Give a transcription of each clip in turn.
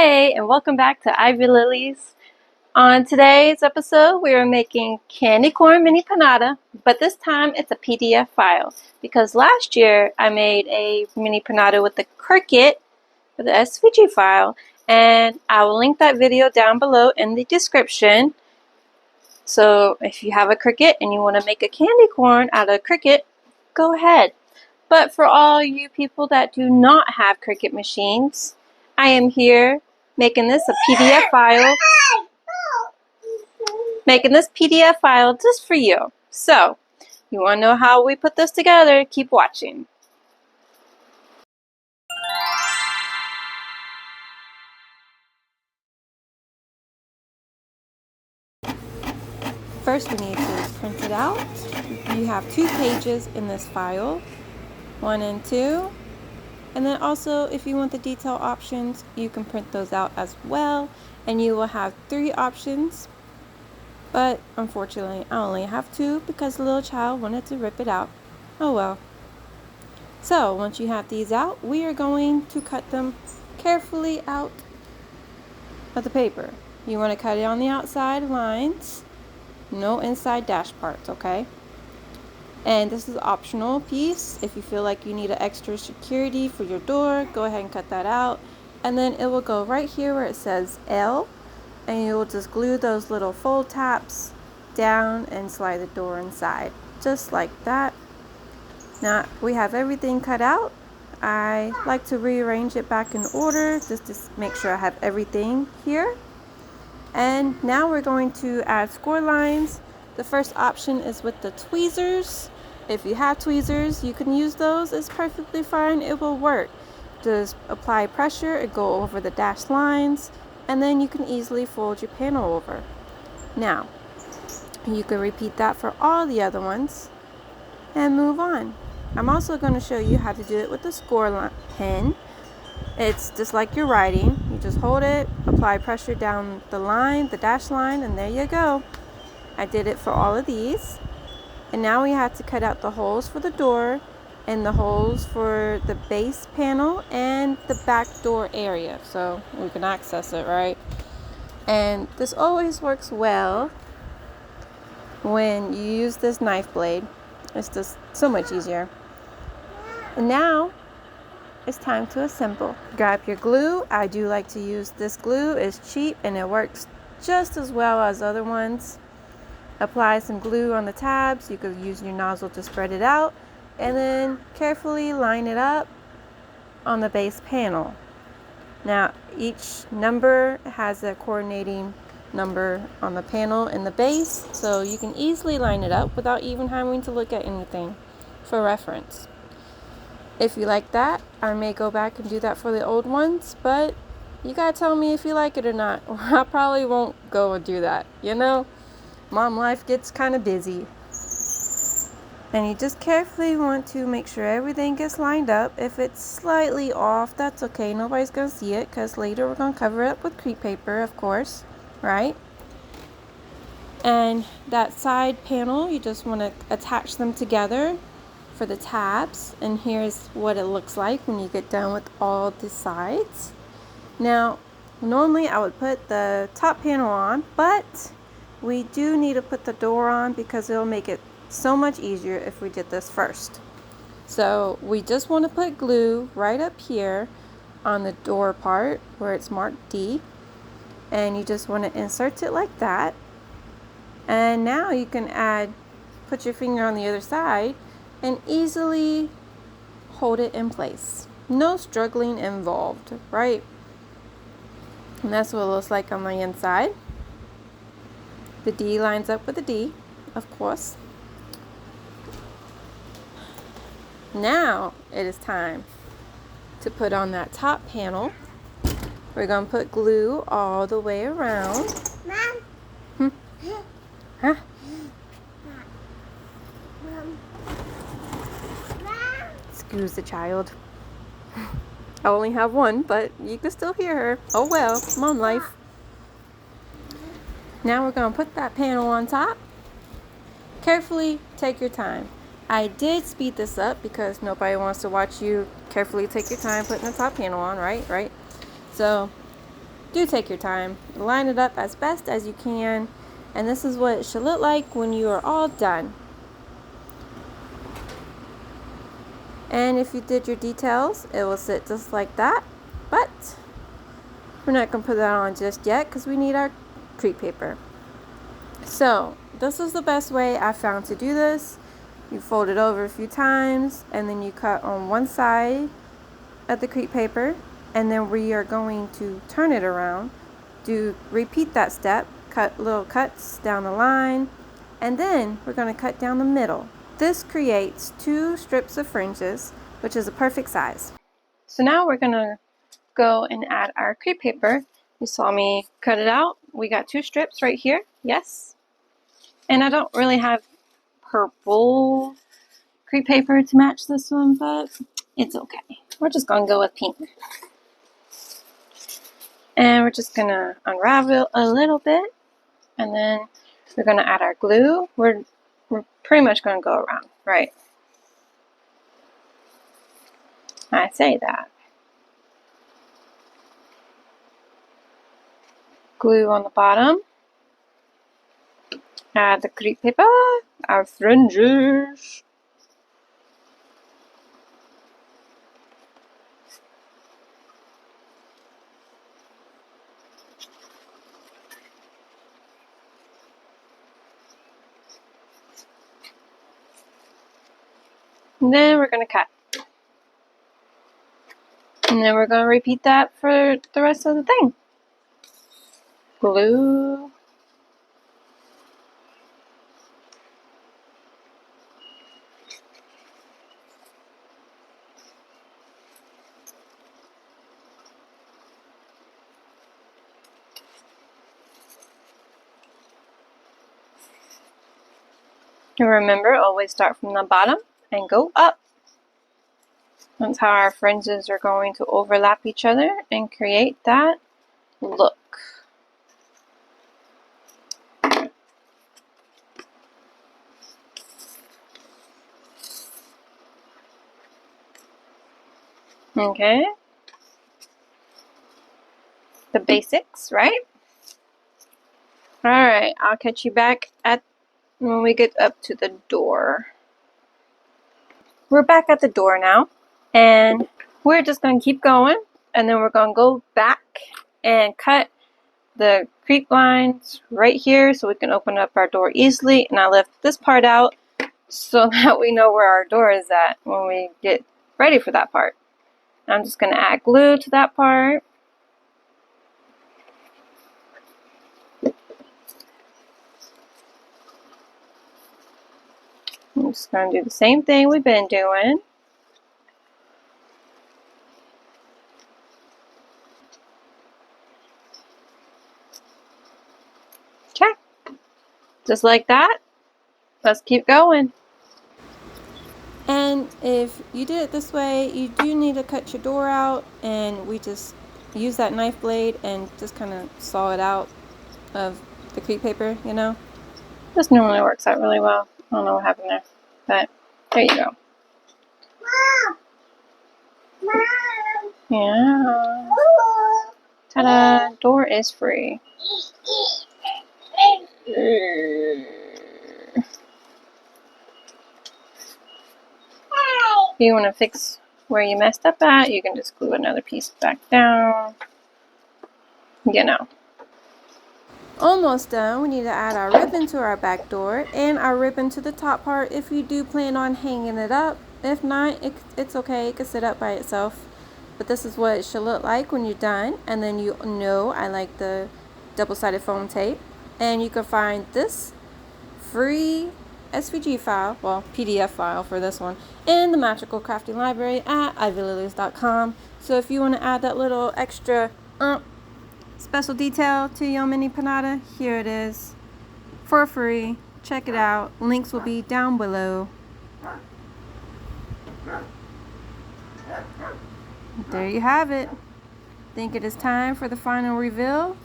Hey, and welcome back to Ivy Lillies. On today's episode, we are making candy corn mini panada, but this time it's a PDF file because last year I made a mini panada with the Cricut with the SVG file, and I will link that video down below in the description. So if you have a Cricut and you want to make a candy corn out of Cricut, go ahead. But for all you people that do not have Cricut machines, I am here making this a PDF file. Making this PDF file just for you. So, you want to know how we put this together? Keep watching. First, we need to print it out. You have 2 pages in this file, 1 and 2. And then also, if you want the detail options, you can print those out as well. And you will have 3 options. But unfortunately, I only have 2 because the little child wanted to rip it out. Oh well. So, once you have these out, we are going to cut them carefully out of the paper. You want to cut it on the outside lines. No inside dash parts, okay? And this is an optional piece. If you feel like you need an extra security for your door, go ahead and cut that out. And then it will go right here where it says L. And you will just glue those little fold tabs down and slide the door inside. Just like that. Now we have everything cut out. I like to rearrange it back in order just to make sure I have everything here. And now we're going to add score lines. The first option is with the tweezers. If you have tweezers, you can use those. It's perfectly fine. It will work. Just apply pressure and go over the dashed lines, and then you can easily fold your panel over. Now, you can repeat that for all the other ones and move on. I'm also going to show you how to do it with the score pen. It's just like you're writing. You just hold it, apply pressure down the line, the dash line, and there you go. I did it for all of these. And now we have to cut out the holes for the door and the holes for the base panel and the back door area so we can access it, right? And this always works well when you use this knife blade. It's just so much easier. And now it's time to assemble. Grab your glue. I do like to use this glue. It's cheap and it works just as well as other ones. Apply some glue on the tabs. You could use your nozzle to spread it out, and then carefully line it up on the base panel. Now each number has a coordinating number on the panel and the base, so you can easily line it up without even having to look at anything for reference. If you like that, I may go back and do that for the old ones, but you gotta tell me if you like it or not, or I probably won't go and do that, you know? Mom life gets kind of busy. And you just carefully want to make sure everything gets lined up. If it's slightly off, that's okay. Nobody's going to see it because later we're going to cover it up with crepe paper, of course, right? And that side panel, you just want to attach them together for the tabs. And here's what it looks like when you get done with all the sides. Now, normally I would put the top panel on, but we do need to put the door on because it'll make it so much easier if we did this first. So we just want to put glue right up here on the door part where it's marked D, and you just want to insert it like that. And now you can put your finger on the other side and easily hold it in place. No struggling involved, right? And that's what it looks like on the inside. The D lines up with the D, of course. Now it is time to put on that top panel. We're going to put glue all the way around. Mom. Huh? Mom. Excuse the child. I only have one, but you can still hear her. Oh well, mom life. Now we're going to put that panel on top. Carefully take your time. I did speed this up because nobody wants to watch you carefully take your time putting the top panel on, right? So do take your time. Line it up as best as you can, and this is what it should look like when you are all done. And if you did your details, it will sit just like that, but we're not going to put that on just yet because we need our crepe paper. So this is the best way I found to do this. You fold it over a few times and then you cut on one side of the crepe paper, and then we are going to turn it around. Repeat that step, cut little cuts down the line, and then we're going to cut down the middle. This creates 2 strips of fringes, which is a perfect size. So now we're going to go and add our crepe paper. You saw me cut it out. We got 2 strips right here. Yes. And I don't really have purple crepe paper to match this one, but it's okay. We're just going to go with pink. And we're just going to unravel a little bit, and then we're going to add our glue. We're pretty much going to go around, right? I say that. Glue on the bottom. Add the crepe paper, our fringes. And then we're going to cut. And then we're going to repeat that for the rest of the thing. Glue. And remember, always start from the bottom and go up. That's how our fringes are going to overlap each other and create that look. Okay. The basics, right? Alright, I'll catch you back when we get up to the door. We're back at the door now, and we're just going to keep going, and then we're going to go back and cut the crepe lines right here so we can open up our door easily. And I left this part out so that we know where our door is at when we get ready for that part. I'm just going to add glue to that part. I'm just going to do the same thing we've been doing. Okay, just like that. Let's keep going. And if you did it this way, you do need to cut your door out, and we just use that knife blade and just kind of saw it out of the crepe paper, you know. This normally works out really well. I don't know what happened there, but there you go. Yeah. Ta-da! Door is free. If you want to fix where you messed up at, you can just glue another piece back down. You know. Almost done. We need to add our ribbon to our back door and our ribbon to the top part if you do plan on hanging it up. If not, it's okay. It can sit up by itself. But this is what it should look like when you're done. And then you know I like the double-sided foam tape. And you can find this free SVG file, well, PDF file for this one, in the Magical Crafting Library at ivylillies.com. So if you want to add that little extra special detail to your mini piñata, here it is for free. Check it out. Links will be down below. There you have it. Think it is time for the final reveal.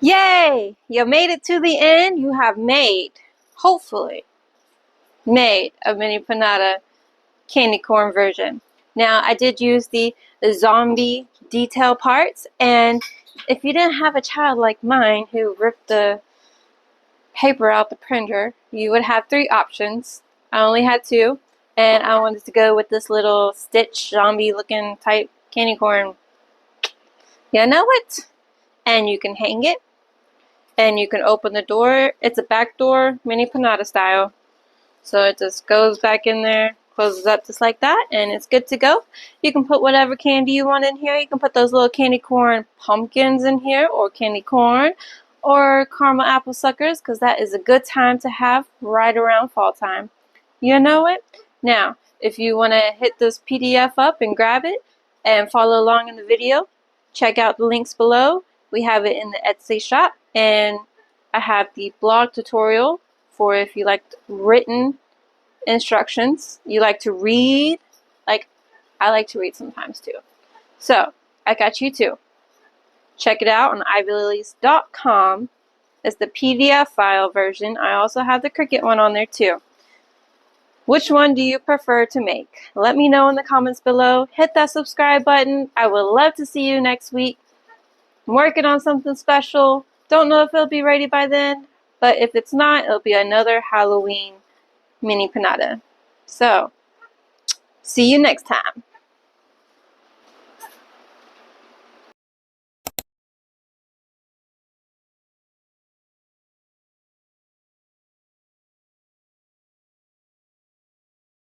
Yay! You made it to the end. You have made, hopefully, made a mini Piñata candy corn version. Now, I did use the zombie detail parts, and if you didn't have a child like mine who ripped the paper out the printer, you would have 3 options. I only had 2, and I wanted to go with this little stitch zombie looking type candy corn. You know it? And you can hang it, and you can open the door. It's a back door, mini Piñata style. So it just goes back in there, closes up just like that, and it's good to go. You can put whatever candy you want in here. You can put those little candy corn pumpkins in here, or candy corn, or caramel apple suckers, because that is a good time to have right around fall time. You know it? Now, if you want to hit this PDF up and grab it and follow along in the video, check out the links below. We have it in the Etsy shop, and I have the blog tutorial for if you like written instructions, you like to read, like I like to read sometimes too. So I got you too. Check it out on ivylillies.com. It's the PDF file version. I also have the Cricut one on there too. Which one do you prefer to make? Let me know in the comments below. Hit that subscribe button. I would love to see you next week. I'm working on something special. Don't know if it'll be ready by then, but if it's not, it'll be another Halloween mini Piñata. So, see you next time.